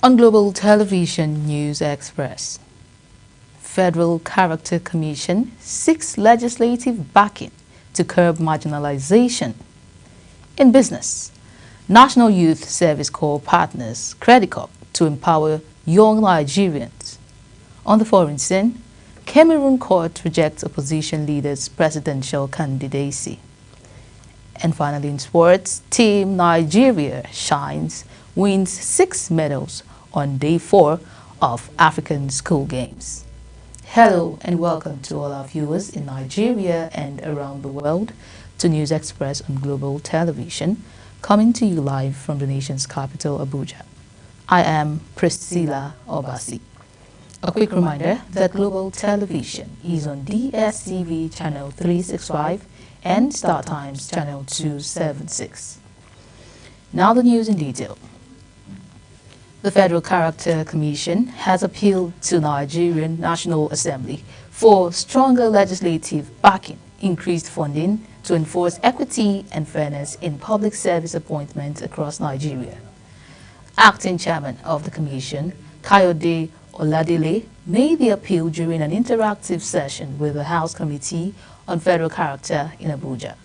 On Global Television News Express, Federal Character Commission seeks legislative backing to curb marginalization. In business, National Youth Service Corps partners Credit Corp to empower young Nigerians. On the foreign scene, Cameroon court rejects opposition leader's presidential candidacy. And finally in sports, Team Nigeria shines, wins 6 medals on day 4 of African School Games. Hello and welcome to all our viewers in Nigeria and around the world to News Express on Global Television, coming to you live from the nation's capital, Abuja. I am Priscilla Obasi. A quick reminder that Global Television is on DSTV channel 365 and Star Times channel 276. Now the news in detail. The Federal Character Commission has appealed to Nigerian National Assembly for stronger legislative backing, increased funding to enforce equity and fairness in public service appointments across Nigeria. Acting Chairman of the Commission, Kayode Oladele, made the appeal during an interactive session with the House Committee on Federal Character in Abuja.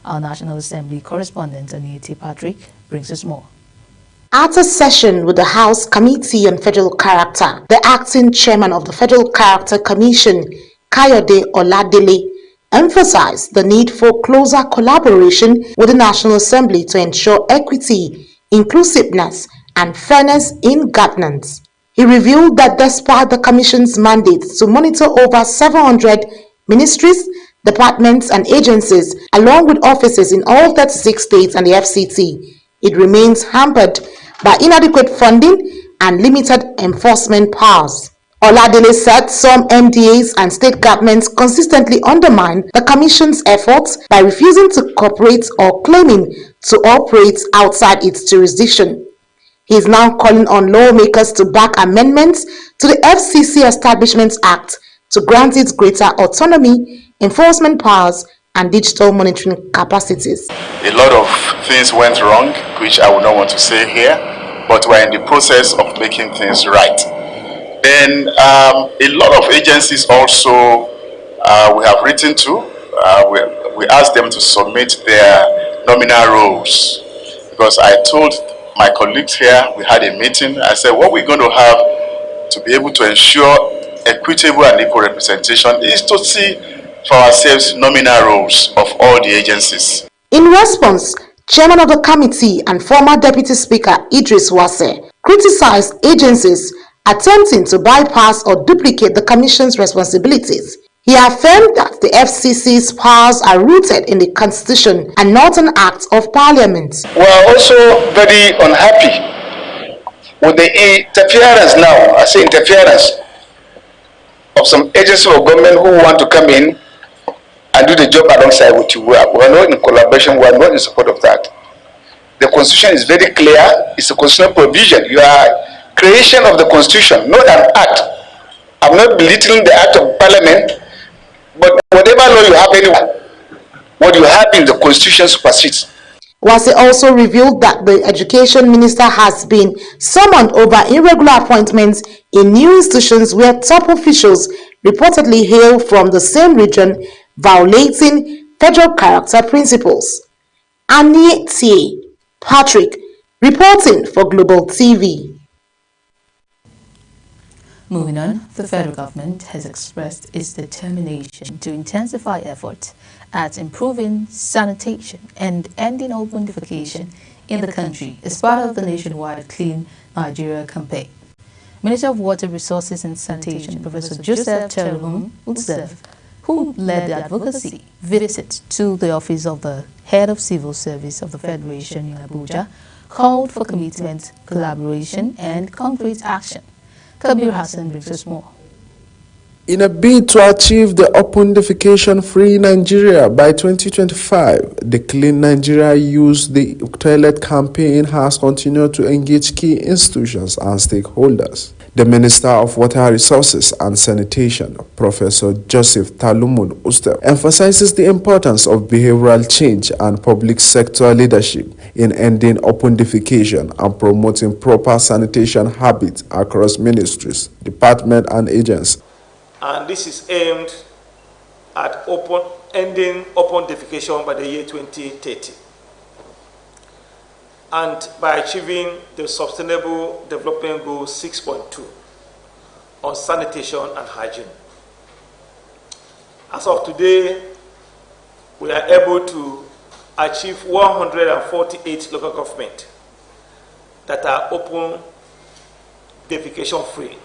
Our National Assembly correspondent, Anita Patrick, brings us more. At a session with the House Committee on Federal Character, the acting chairman of the Federal Character Commission, Kayode Oladele, emphasized the need for closer collaboration with the National Assembly to ensure equity, inclusiveness, and fairness in governance. He revealed that despite the Commission's mandate to monitor over 700 ministries, departments, and agencies, along with offices in all 36 states and the FCT, it remains hampered by inadequate funding and limited enforcement powers. Oladele said some MDAs and state governments consistently undermine the Commission's efforts by refusing to cooperate or claiming to operate outside its jurisdiction. He is now calling on lawmakers to back amendments to the FCC Establishment Act to grant it greater autonomy, enforcement powers, and digital monitoring capacities. A lot of things went wrong, which I would not want to say here, but we're in the process of making things right. Then a lot of agencies also we have written to, we asked them to submit their nominal roles, because I told my colleagues here, we had a meeting, I said what we're going to have to be able to ensure equitable and equal representation is to see for ourselves nominal roles of all the agencies. In response, Chairman of the committee and former Deputy Speaker Idris Wase criticized agencies attempting to bypass or duplicate the Commission's responsibilities. He affirmed that the FCC's powers are rooted in the Constitution and not an act of Parliament. We are also very unhappy with the interference now, I say interference, of some agencies of government who want to come in and do the job alongside with you. We are not in collaboration, we are not in support of that. The Constitution is very clear, it's a constitutional provision. You are creation of the Constitution, not an act. I'm not belittling the act of Parliament, but whatever law you have anywhere, what you have in the Constitution supersedes. Wase also revealed that the Education Minister has been summoned over irregular appointments in new institutions where top officials reportedly hail from the same region, violating federal character principles. Anita Patrick, reporting for Global TV. Moving on, the federal government has expressed its determination to intensify efforts at improving sanitation and ending open defecation in the country as part of the nationwide Clean Nigeria campaign. Minister of Water Resources and Sanitation, Professor Joseph Cherubim Utsev, who led the advocacy visit to the office of the Head of Civil Service of the Federation in Abuja, called for commitment, collaboration, and concrete action. Kabir Hassan brings us more. In a bid to achieve the open defecation-free Nigeria by 2025, the Clean Nigeria Use the Toilet campaign has continued to engage key institutions and stakeholders. The Minister of Water Resources and Sanitation, Professor Joseph Talumun Uster, emphasizes the importance of behavioral change and public sector leadership in ending open defecation and promoting proper sanitation habits across ministries, departments, and agencies. And this is aimed at ending open defecation by the year 2030, and by achieving the Sustainable Development Goal 6.2 on sanitation and hygiene. As of today, we are able to achieve 148 local governments that are open defecation free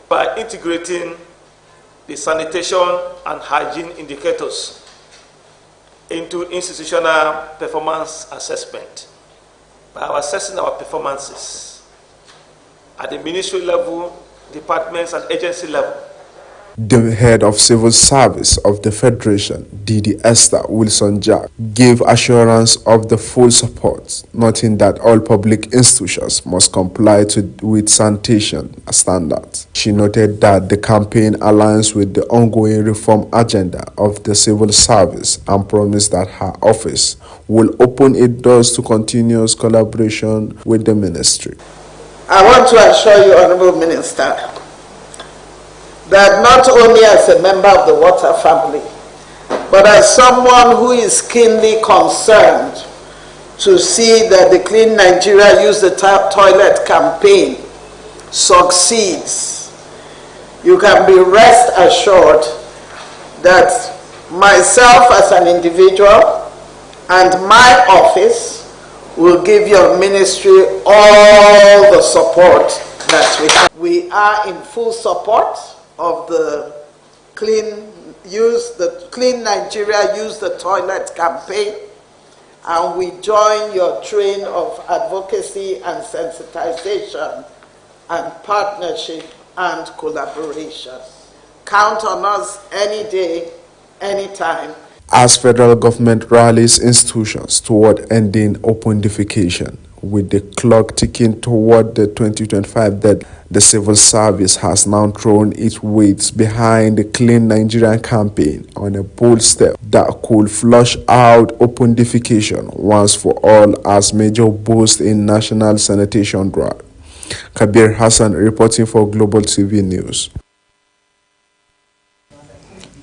by integrating the sanitation and hygiene indicators into institutional performance assessment by assessing our performances at the ministry level, departments, and agency level. The head of civil service of the Federation, Didi Esther Wilson Jack, gave assurance of the full support, noting that all public institutions must comply with sanitation standards. She noted that the campaign aligns with the ongoing reform agenda of the civil service and promised that her office will open its doors to continuous collaboration with the ministry. I want to assure you, Honorable Minister, that not only as a member of the water family, but as someone who is keenly concerned to see that the Clean Nigeria Use the Toilet campaign succeeds, you can be rest assured that myself as an individual and my office will give your ministry all the support that we can. We are in full support of the Clean Nigeria Use the Toilet campaign, and we join your train of advocacy and sensitization and partnership and collaboration. Count on us any day, anytime. As federal government rallies institutions toward ending open defecation, with the clock ticking toward the 2025 deadline, the civil service has now thrown its weight behind the Clean Nigeria campaign on a bold step that could flush out open defecation once for all as major boost in national sanitation drive. Kabir Hassan reporting for Global TV News.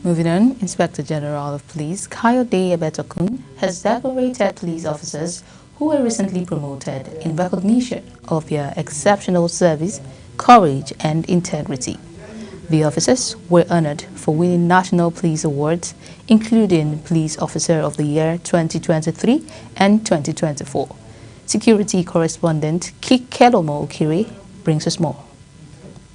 Moving on, Inspector General of Police Kayode Ebetokun has decorated police officers who were recently promoted in recognition of their exceptional service, courage, and integrity. The officers were honored for winning national police awards, including Police Officer of the Year 2023 and 2024. Security correspondent Kikelomo Okiri brings us more.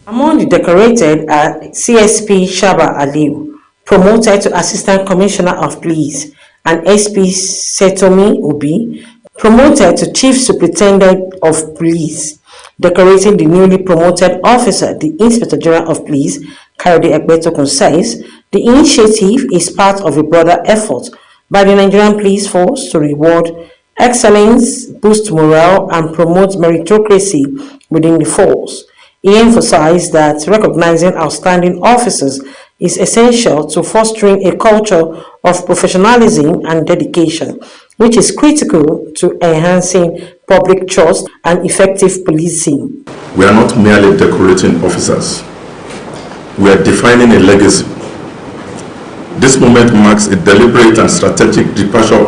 Among the decorated are CSP Shaba Aliu, promoted to Assistant Commissioner of Police, and SP Setomi Obi, promoted to Chief Superintendent of Police. Decorating the newly promoted officer, the Inspector General of Police, Kayode Ebetokun, says the initiative is part of a broader effort by the Nigerian Police Force to reward excellence, boost morale, and promote meritocracy within the force. He emphasized that recognizing outstanding officers is essential to fostering a culture of professionalism and dedication, which is critical to enhancing public trust and effective policing. We are not merely decorating officers. We are defining a legacy. This moment marks a deliberate and strategic departure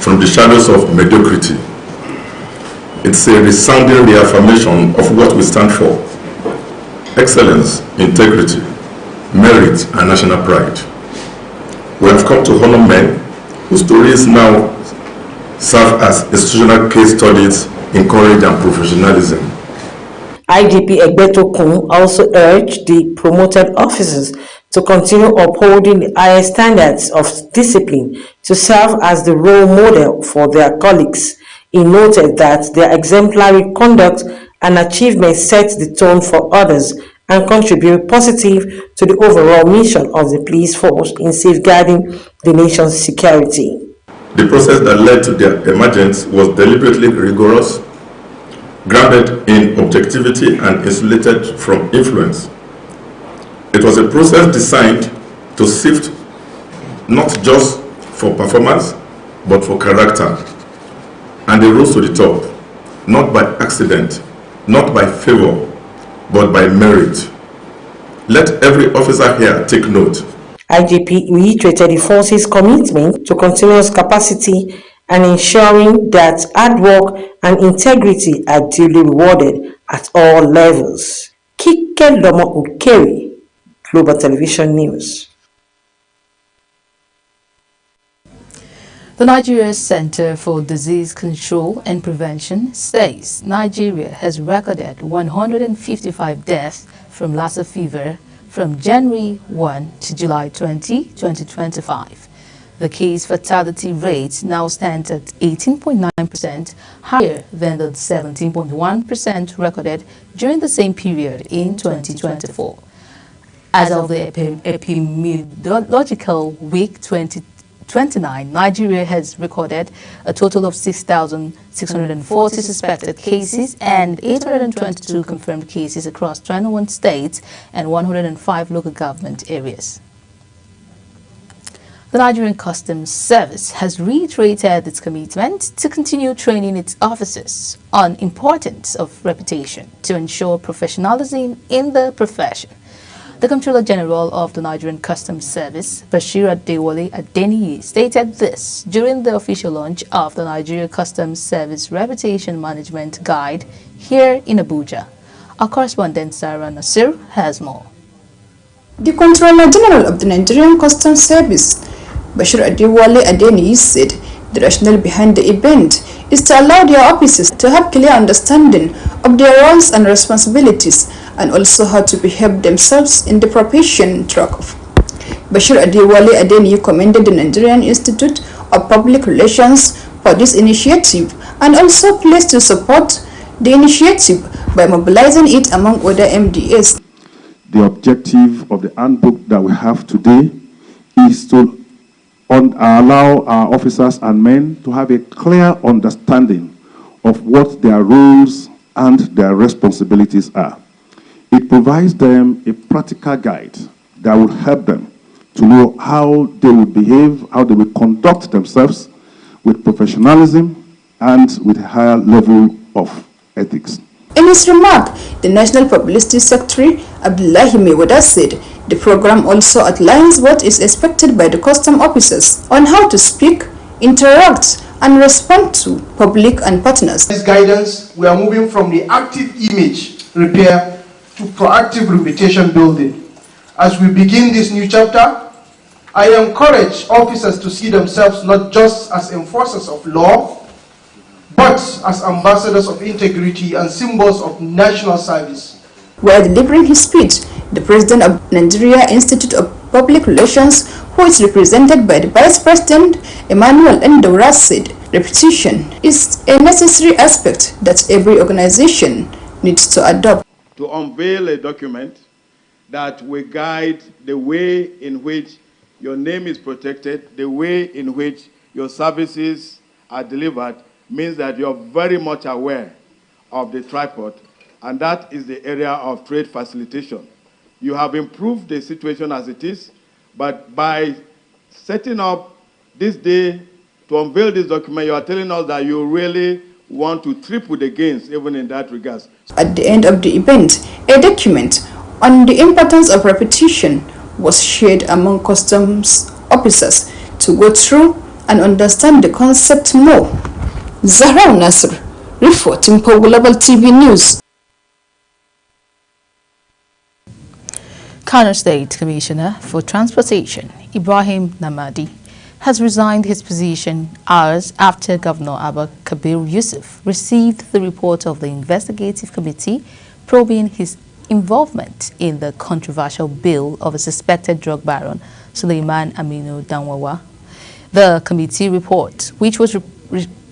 from the shadows of mediocrity. It's a resounding reaffirmation of what we stand for: excellence, integrity, merit, and national pride. We have come to honor men whose stories now serve as institutional case studies in courage and professionalism. IGP Ebetokun also urged the promoted officers to continue upholding the highest standards of discipline to serve as the role model for their colleagues. He noted that their exemplary conduct and achievements set the tone for others and contribute positive to the overall mission of the police force in safeguarding the nation's security. The process that led to their emergence was deliberately rigorous, grounded in objectivity and insulated from influence. It was a process designed to sift not just for performance, but for character. And they rose to the top, not by accident, not by favor, but by merit. Let every officer here take note. IGP reiterated the force's commitment to continuous capacity and ensuring that hard work and integrity are duly rewarded at all levels. Kike Lomo Ukeri, Global Television News. The Nigeria Center for Disease Control and Prevention says Nigeria has recorded 155 deaths from Lassa fever from January 1 to July 20, 2025. The case fatality rate now stands at 18.9%, higher than the 17.1% recorded during the same period in 2024. As of the epidemiological week 2029, Nigeria has recorded a total of 6,640 suspected cases and 822 confirmed cases across 21 states and 105 local government areas. The Nigerian Customs Service has reiterated its commitment to continue training its officers on importance of reputation to ensure professionalism in the profession. The Comptroller General of the Nigerian Customs Service, Bashir Adewale Adeniyi, stated this during the official launch of the Nigeria Customs Service Reputation Management Guide here in Abuja. Our correspondent Sarah Nasir has more. The Comptroller General of the Nigerian Customs Service, Bashir Adewale Adeniyi, said the rationale behind the event is to allow their officers to have clear understanding of their roles and responsibilities and also how to behave themselves in the profession track of. Bashir Adewale Adeniyi commended the Nigerian Institute of Public Relations for this initiative and also pledged to support the initiative by mobilizing it among other MDAs. The objective of the handbook that we have today is to allow our officers and men to have a clear understanding of what their roles and their responsibilities are. It provides them a practical guide that will help them to know how they will behave, how they will conduct themselves with professionalism and with a higher level of ethics. In his remark, the National Publicity Secretary, Abdullahi Mewada, said the program also outlines what is expected by the custom officers on how to speak, interact, and respond to public and partners. This guidance, we are moving from the active image repair to proactive reputation building. As we begin this new chapter, I encourage officers to see themselves not just as enforcers of law, but as ambassadors of integrity and symbols of national service. While delivering his speech, the President of Nigeria Institute of Public Relations, who is represented by the Vice President Emmanuel Ndora, said reputation is a necessary aspect that every organization needs to adopt. To unveil a document that will guide the way in which your name is protected, the way in which your services are delivered, means that you're very much aware of the tripod, and that is the area of trade facilitation. You have improved the situation as it is, but by setting up this day to unveil this document, you are telling us that you really want to triple the gains even in that regard. At the end of the event, a document on the importance of reputation was shared among customs officers to go through and understand the concept more. Zahra Nasr, reporting for Global TV News. Kano State Commissioner for Transportation, Ibrahim Namadi, has resigned his position hours after Governor Abba Kabir Yusuf received the report of the investigative committee probing his involvement in the controversial bill of a suspected drug baron, Suleiman Aminu Danwawa. The committee report, which was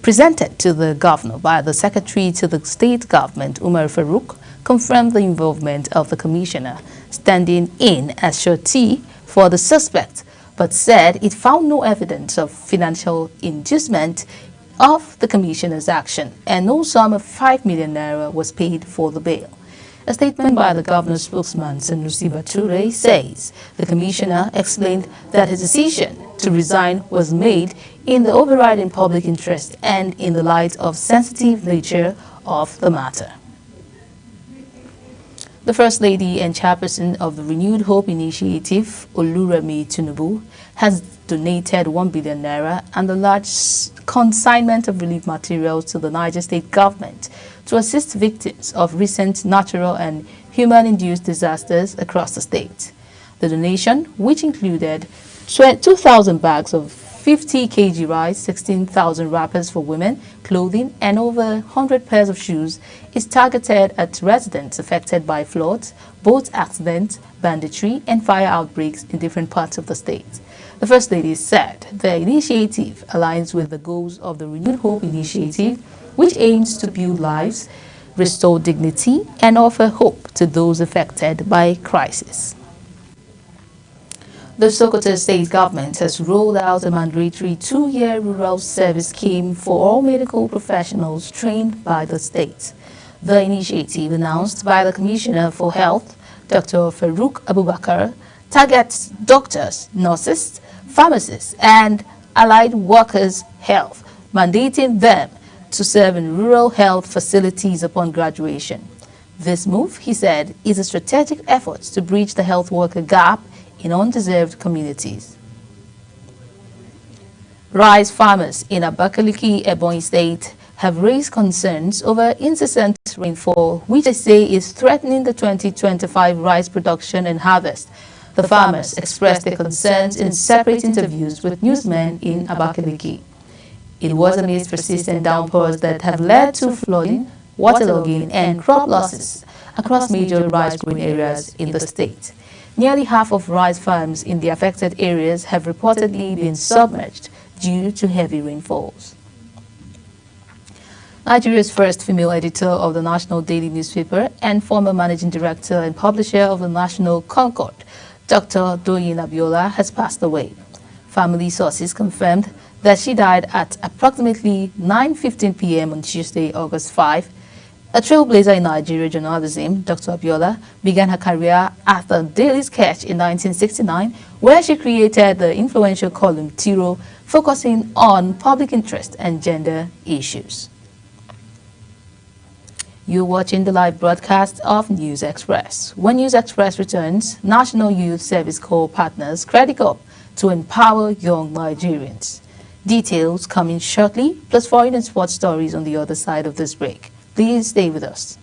presented to the governor by the secretary to the state government, Umar Farouk, confirmed the involvement of the commissioner standing in as surety for the suspect, but said it found no evidence of financial inducement of the Commissioner's action, and no sum of 5 million naira was paid for the bail. A statement by the governor's spokesman, Sanusi Bature, says the Commissioner explained that his decision to resign was made in the overriding public interest and in the light of sensitive nature of the matter. The First Lady and Chairperson of the Renewed Hope Initiative, Oluremi Tinubu, has donated 1 billion naira and a large consignment of relief materials to the Niger State government to assist victims of recent natural and human-induced disasters across the state. The donation, which included 2,000 bags of 50 kg rice, 16,000 wrappers for women, clothing, and over 100 pairs of shoes, is targeted at residents affected by floods, boat accidents, banditry, and fire outbreaks in different parts of the state. The First Lady said the initiative aligns with the goals of the Renewed Hope Initiative, which aims to build lives, restore dignity, and offer hope to those affected by crisis. The Sokoto State government has rolled out a mandatory 2-year rural service scheme for all medical professionals trained by the state. The initiative, announced by the Commissioner for Health, Dr. Farouk Abubakar, targets doctors, nurses, pharmacists, and allied workers' health, mandating them to serve in rural health facilities upon graduation. This move, he said, is a strategic effort to bridge the health worker gap in undeserved communities. Rice farmers in Abakaliki, Ebonyi State have raised concerns over incessant rainfall, which they say is threatening the 2025 rice production and harvest. The farmers expressed their concerns in separate interviews with newsmen in Abakaliki. It was amidst persistent downpours that have led to flooding, waterlogging, and crop losses across major rice-growing areas in the state. Nearly half of rice farms in the affected areas have reportedly been submerged due to heavy rainfalls. Nigeria's first female editor of the national daily newspaper and former managing director and publisher of the National Concord, Dr. Doyin Abiola, has passed away. Family sources confirmed that she died at approximately 9:15 p.m. on Tuesday, August 5. A trailblazer in Nigerian journalism, Dr. Abiola began her career at the Daily Sketch in 1969, where she created the influential column Tiro, focusing on public interest and gender issues. You're watching the live broadcast of News Express. When News Express returns, National Youth Service Corps partners Credit Corp to empower young Nigerians. Details coming shortly, plus foreign and sports stories on the other side of this break. Please stay with us.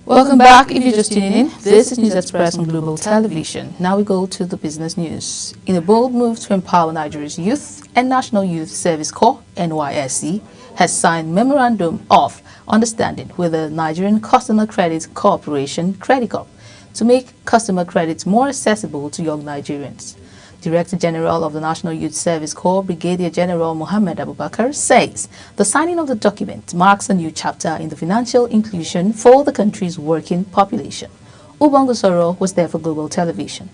Welcome back. If you're just tuning in, this is News Express on Global Television. Now we go to the business news. In a bold move to empower Nigeria's youth, and National Youth Service Corps, NYSC, has signed Memorandum of Understanding with the Nigerian Customer Credit Corporation, Credit Corp, to make customer credit more accessible to young Nigerians. Director General of the National Youth Service Corps, Brigadier General Mohammed Abubakar, says the signing of the document marks a new chapter in the financial inclusion for the country's working population. Ubongo Soro was there for Global Television.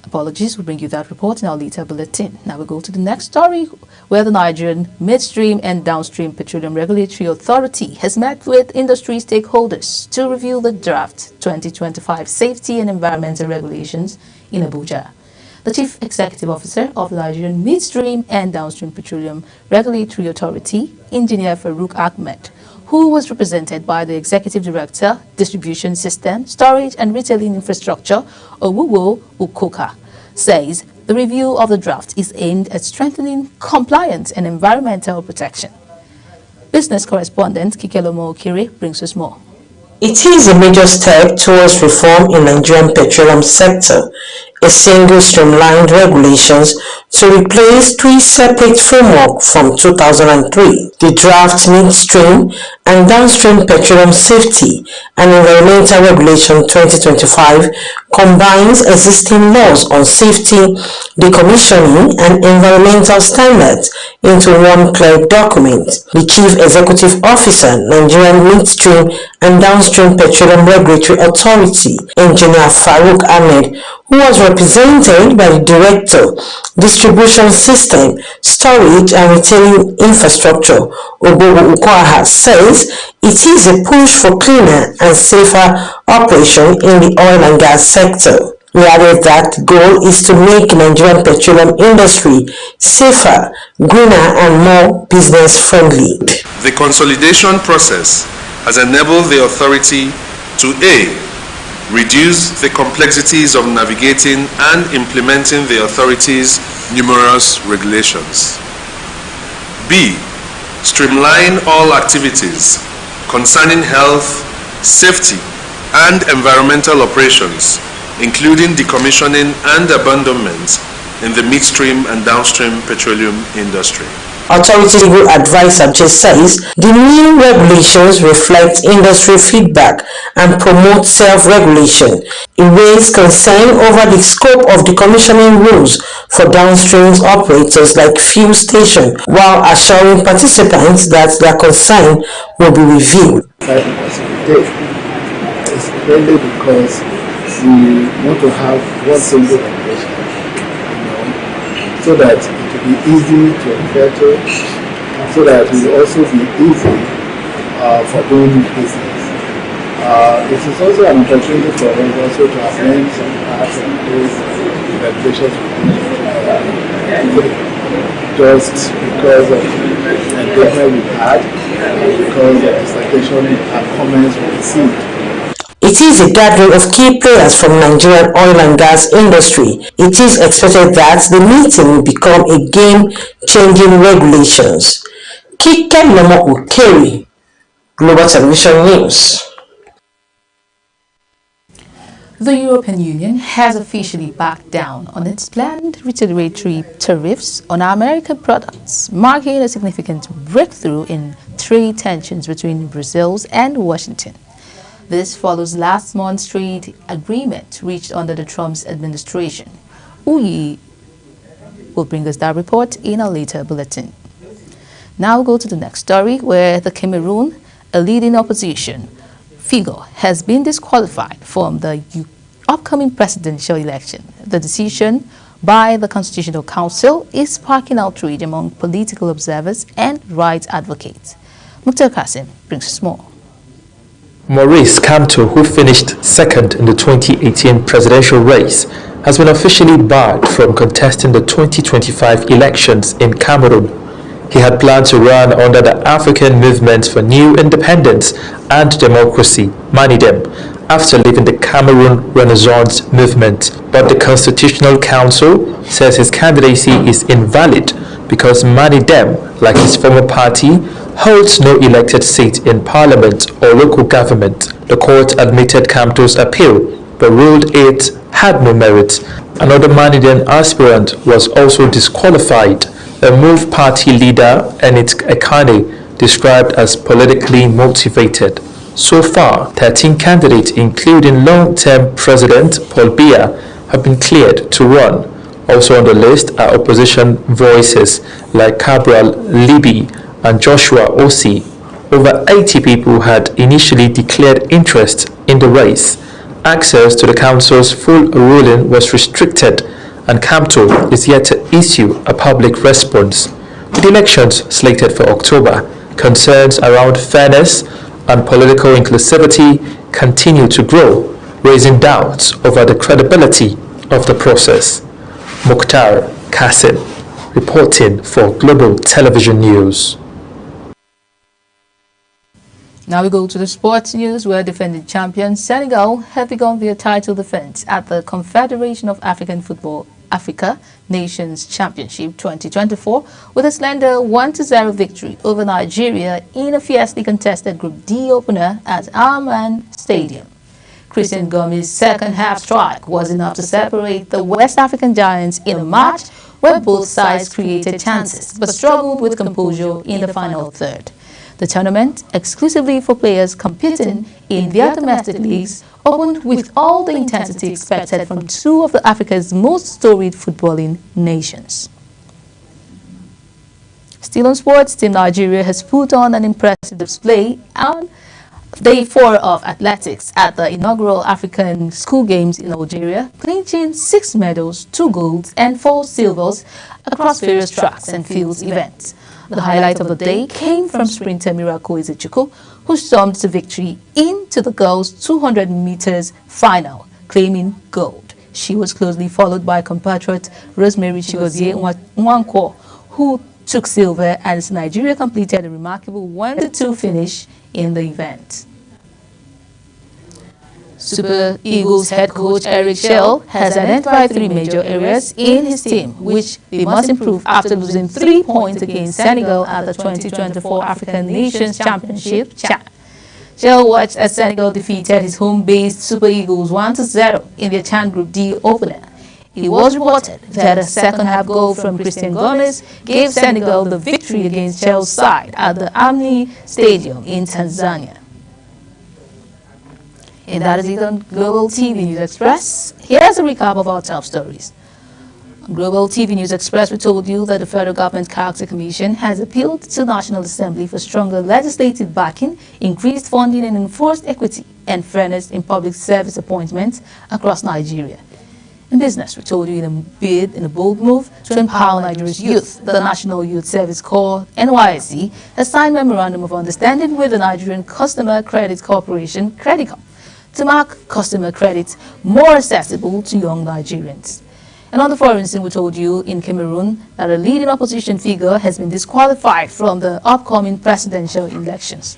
Apologies, we'll bring you that report in our later bulletin. Now we go to the next story, where the Nigerian Midstream and Downstream Petroleum Regulatory Authority has met with industry stakeholders to review the draft 2025 Safety and Environmental Regulations in Abuja. The Chief Executive Officer of the Nigerian Midstream and Downstream Petroleum Regulatory Authority, Engineer Farouk Ahmed, who was represented by the Executive Director, Distribution System, Storage and Retailing Infrastructure, Owuwo Ukoka, says the review of the draft is aimed at strengthening compliance and environmental protection. Business correspondent Kikelomo Okiri brings us more. It is a major step towards reform in Nigerian petroleum sector, a single streamlined regulations to replace three separate frameworks from 2003. The draft midstream and downstream petroleum safety and environmental regulation 2025 combines existing laws on safety, decommissioning and environmental standards into one clear document. The Chief Executive Officer, Nigerian Midstream and Downstream Petroleum Regulatory Authority, Engineer Farouk Ahmed, who was represented by the Director, Distribution System, Storage and Retailing Infrastructure, Obowo Ukwaha, says it is a push for cleaner and safer operation in the oil and gas sector. He added that the goal is to make Nigerian petroleum industry safer, greener and more business-friendly. The consolidation process has enabled the authority to A. reduce the complexities of navigating and implementing the authority's numerous regulations. B. Streamline all activities concerning health, safety, and environmental operations, including decommissioning and abandonment in the midstream and downstream petroleum industry. Authority Legal Advisor just says the new regulations reflect industry feedback and promote self-regulation. It raised concern over the scope of decommissioning rules for downstream operators like fuel stations, while assuring participants that their concern will be reviewed. It's mainly because we want to have one single regulation, so that it will be easy to adhere to, so that it will also be easy for doing business. It is also an opportunity for us also to amend some parts of those regulations just because of the engagement we've had, because of the citation and comments we received. It is a gathering of key players from Nigerian oil and gas industry. It is expected that the meeting will become a game-changing regulations. Kike Lomo Ukeri, Global Television News. The European Union has officially backed down on its planned retaliatory tariffs on American products, marking a significant breakthrough in trade tensions between Brussels and Washington. This follows last month's trade agreement reached under the Trump administration. Uyi will bring us that report in a later bulletin. Now we'll go to the next story, where the Cameroon, a leading opposition figure, has been disqualified from the upcoming presidential election. The decision by the Constitutional Council is sparking outrage among political observers and rights advocates. Mukhtar Qasim brings us more. Maurice Kamto, who finished second in the 2018 presidential race, has been officially barred from contesting the 2025 elections in Cameroon. He had planned to run under the African Movement for New Independence and Democracy, MANIDEM, after leaving the Cameroon Renaissance Movement. But the Constitutional Council says his candidacy is invalid because MANIDEM, like his former party, holds no elected seat in parliament or local government. The court admitted Kamto's appeal, but ruled it had no merit. Another MANIDEM aspirant was also disqualified. A MOVE party leader, Enit Ekane, described as politically motivated. So far, 13 candidates, including long-term President Paul Biya, have been cleared to run. Also on the list are opposition voices like Cabral Libi and Joshua Osi. Over 80 people had initially declared interest in the race. Access to the council's full ruling was restricted, and Kamto is yet to issue a public response. With elections slated for October, concerns around fairness and political inclusivity continue to grow, raising doubts over the credibility of the process. Mukhtar Qasim, reporting for Global Television News. Now we go to the sports news, where defending champions Senegal have begun their title defense at the Confederation of African Football Africa Nations Championship 2024 with a slender 1-0 victory over Nigeria in a fiercely contested Group D opener at Aman Stadium. Christian Gomez's second half strike was enough to separate the West African giants in a match where both sides created chances but struggled with composure in the final third. The tournament, exclusively for players competing in their domestic leagues, opened with all the intensity expected from two of Africa's most storied footballing nations. Still on sports, Team Nigeria has put on an impressive display on Day 4 of athletics at the inaugural African School Games in Algeria, clinching 6 medals, 2 golds and 4 silvers across various tracks and fields events. The highlight of the day came from sprinter Miracle Ezechukwu, who stormed to victory into the girls' 200 meters final, claiming gold. She was closely followed by compatriot Rosemary Chigozie Nwankwo, who took silver, as Nigeria completed a remarkable 1-2 finish in the event. Super Eagles head coach Eric Shell has identified 3 major areas in his team which they must improve after losing 3 points against Senegal at the 2024 African Nations Championship. Shell watched as Senegal defeated his home-based Super Eagles 1-0 in their Chan Group D opener. It was reported that a second-half goal from Christian Gomez gave Senegal the victory against Shell's side at the Amni Stadium in Tanzania. And that is it on Global TV News Express. Here's a recap of our top stories. On Global TV News Express, we told you that the Federal Government Character Commission has appealed to the National Assembly for stronger legislative backing, increased funding and enforced equity and fairness in public service appointments across Nigeria. In business, we told you in a bold move to empower Nigeria's youth, the National Youth Service Corps, NYSC, has signed a memorandum of understanding with the Nigerian Customer Credit Corporation, Credicop, to make customer credit more accessible to young Nigerians. And on the foreign scene, we told you in Cameroon that a leading opposition figure has been disqualified from the upcoming presidential elections.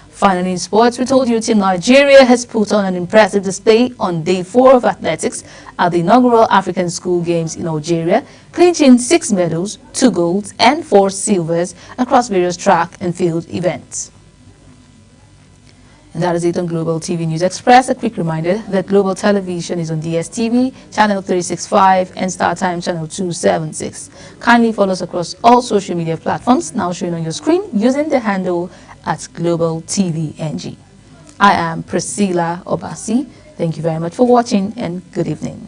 Finally, in sports, we told you Team Nigeria has put on an impressive display on Day 4 of athletics at the inaugural African School Games in Algeria, clinching 6 medals, 2 golds and 4 silvers across various track and field events. And that is it on Global TV News Express. A quick reminder that Global Television is on DSTV, Channel 365 and StarTime Channel 276. Kindly follow us across all social media platforms now showing on your screen using the handle at Global TV NG. I am Priscilla Obasi. Thank you very much for watching and good evening.